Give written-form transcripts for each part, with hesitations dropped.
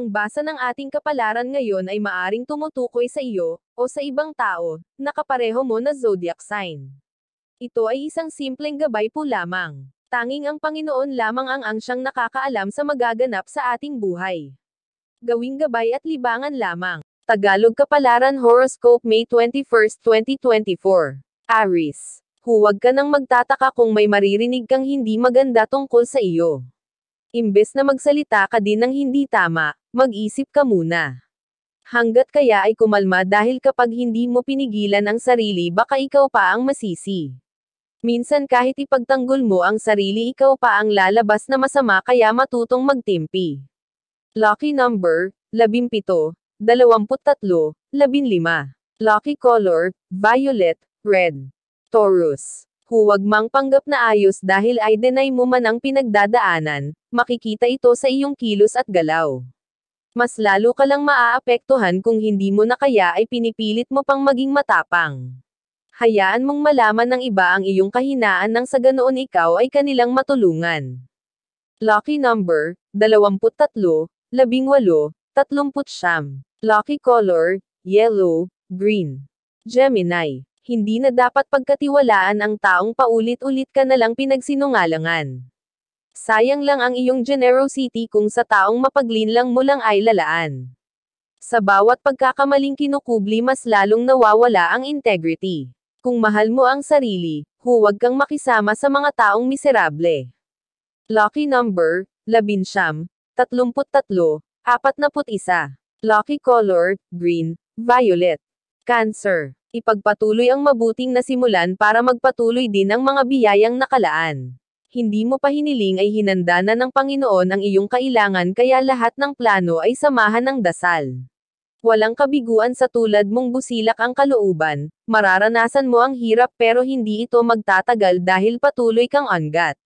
Ang basa ng ating kapalaran ngayon ay maaring tumutukoy sa iyo, o sa ibang tao, na kapareho mo na zodiac sign. Ito ay isang simpleng gabay po lamang. Tanging ang Panginoon lamang ang siyang nakakaalam sa magaganap sa ating buhay. Gawing gabay at libangan lamang. Tagalog Kapalaran Horoscope May 21, 2024. Aries. Huwag ka nang magtataka kung may maririnig kang hindi maganda tungkol sa iyo. Imbes na magsalita ka din ng hindi tama, mag-isip ka muna. Hanggat kaya ay kumalma dahil kapag hindi mo pinigilan ang sarili baka ikaw pa ang masisi. Minsan kahit ipagtanggol mo ang sarili ikaw pa ang lalabas na masama kaya matutong magtimpi. Lucky number, 17, 23, 15. Lucky color, violet, red. Taurus. Huwag mang panggap na ayos dahil ay deny mo man ang pinagdadaanan, makikita ito sa iyong kilos at galaw. Mas lalo ka lang maaapektuhan kung hindi mo na kaya ay pinipilit mo pang maging matapang. Hayaan mong malaman ng iba ang iyong kahinaan nang sa ganoon ikaw ay kanilang matulungan. Lucky number, 23, 18, 39. Lucky color, yellow, green. Gemini. Hindi na dapat pagkatiwalaan ang taong paulit-ulit ka na lang pinagsinungalangan. Sayang lang ang iyong generosity kung sa taong mapaglinlang mo lang ay lalaan. Sa bawat pagkakamaling kinukubli mas lalong nawawala ang integrity. Kung mahal mo ang sarili, huwag kang makisama sa mga taong miserable. Lucky number, 11, 33, 41. Lucky color, green, violet. Cancer. Ipagpatuloy ang mabuting nasimulan para magpatuloy din ang mga biyayang nakalaan. Hindi mo pa hiniling ay hinanda na ng Panginoon ang iyong kailangan kaya lahat ng plano ay samahan ng dasal. Walang kabiguan sa tulad mong busilak ang kalooban, mararanasan mo ang hirap pero hindi ito magtatagal dahil patuloy kang angat.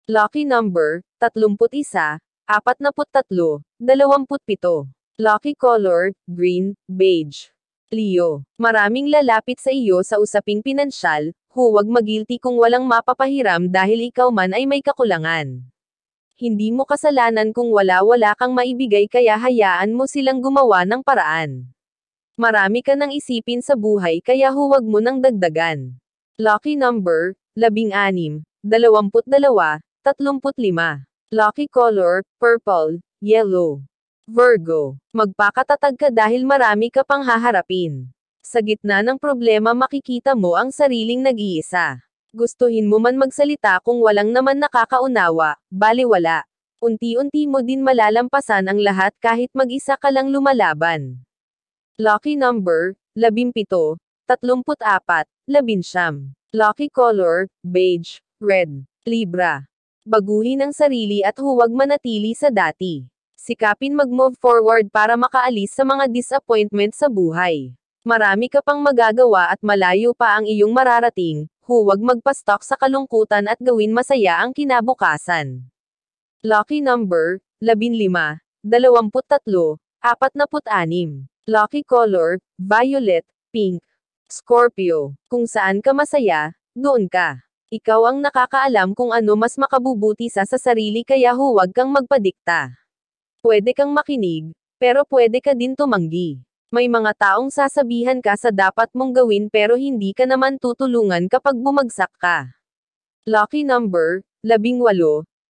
Lucky number, 31, 43, 27. Lucky color, green, beige. Leo. Maraming lalapit sa iyo sa usaping pinansyal, huwag magilty kung walang mapapahiram dahil ikaw man ay may kakulangan. Hindi mo kasalanan kung wala kang maibigay kaya hayaan mo silang gumawa ng paraan. Marami ka nang isipin sa buhay kaya huwag mo nang dagdagan. Lucky number, 16, 22, 35. Lucky color, purple, yellow. Virgo. Magpakatatag ka dahil marami ka pang haharapin. Sa gitna ng problema makikita mo ang sariling nag-iisa. Gustuhin mo man magsalita kung walang naman nakakaunawa, baliwala. Unti-unti mo din malalampasan ang lahat kahit mag-isa ka lang lumalaban. Lucky number, 17, 34, 11. Lucky color, beige, red. Libra. Baguhin ang sarili at huwag manatili sa dati. Sikapin mag-move forward para makaalis sa mga disappointment sa buhay. Marami ka pang magagawa at malayo pa ang iyong mararating, huwag magpa-stuck sa kalungkutan at gawin masaya ang kinabukasan. Lucky number, 15, 23, 46. Lucky color, violet, pink. Scorpio. Kung saan ka masaya, doon ka. Ikaw ang nakakaalam kung ano mas makabubuti sa sarili kaya huwag kang magpadikta. Pwede kang makinig, pero pwede ka din tumanggi. May mga taong sasabihan ka sa dapat mong gawin pero hindi ka naman tutulungan kapag bumagsak ka. Lucky number, 18,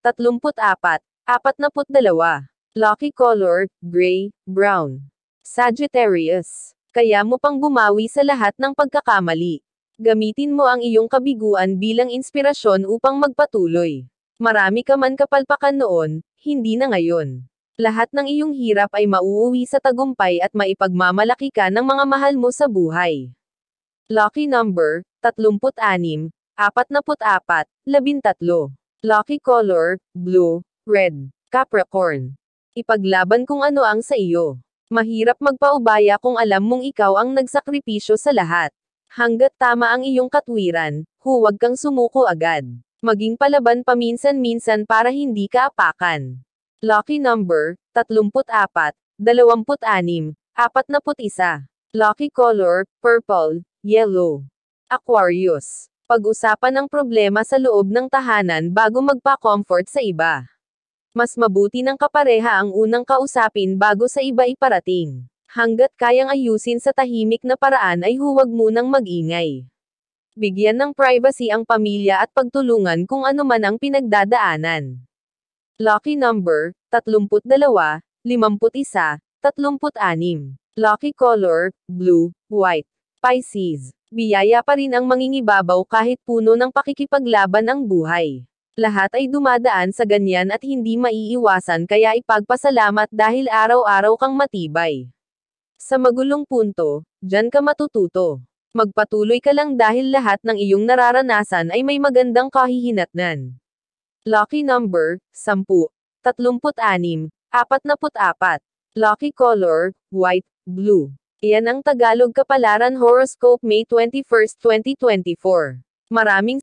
34, 42. Lucky color, gray, brown. Sagittarius. Kaya mo pang bumawi sa lahat ng pagkakamali. Gamitin mo ang iyong kabiguan bilang inspirasyon upang magpatuloy. Marami ka man kapalpakan noon, hindi na ngayon. Lahat ng iyong hirap ay mauuwi sa tagumpay at maipagmamalaki ka ng mga mahal mo sa buhay. Lucky number, 36, 44, 13. Lucky color, blue, red. Capricorn. Ipaglaban kung ano ang sa iyo. Mahirap magpaubaya kung alam mong ikaw ang nagsakripisyo sa lahat. Hanggat tama ang iyong katwiran, huwag kang sumuko agad. Maging palaban paminsan-minsan para hindi ka apakan. Lucky number, 34, 26, 41. Lucky color, purple, yellow. Aquarius. Pag-usapan ang problema sa loob ng tahanan bago magpa-comfort sa iba. Mas mabuti ng kapareha ang unang kausapin bago sa iba iparating. Hanggat kayang ayusin sa tahimik na paraan ay huwag munang mag-ingay. Bigyan ng privacy ang pamilya at pagtulungan kung ano man ang pinagdadaanan. Lucky number, 32, 51, 36. Lucky color, blue, white. Pisces. Biyaya pa rin ang mangingibabaw kahit puno ng pakikipaglaban ang buhay. Lahat ay dumadaan sa ganyan at hindi maiiwasan kaya ipagpasalamat dahil araw-araw kang matibay. Sa magulong punto, diyan ka matututo. Magpatuloy ka lang dahil lahat ng iyong nararanasan ay may magandang kahihinatnan. Lucky number, 10, 36, 44. Lucky color, white, blue. Iyan ang Tagalog Kapalaran Horoscope May 21, 2024. Maraming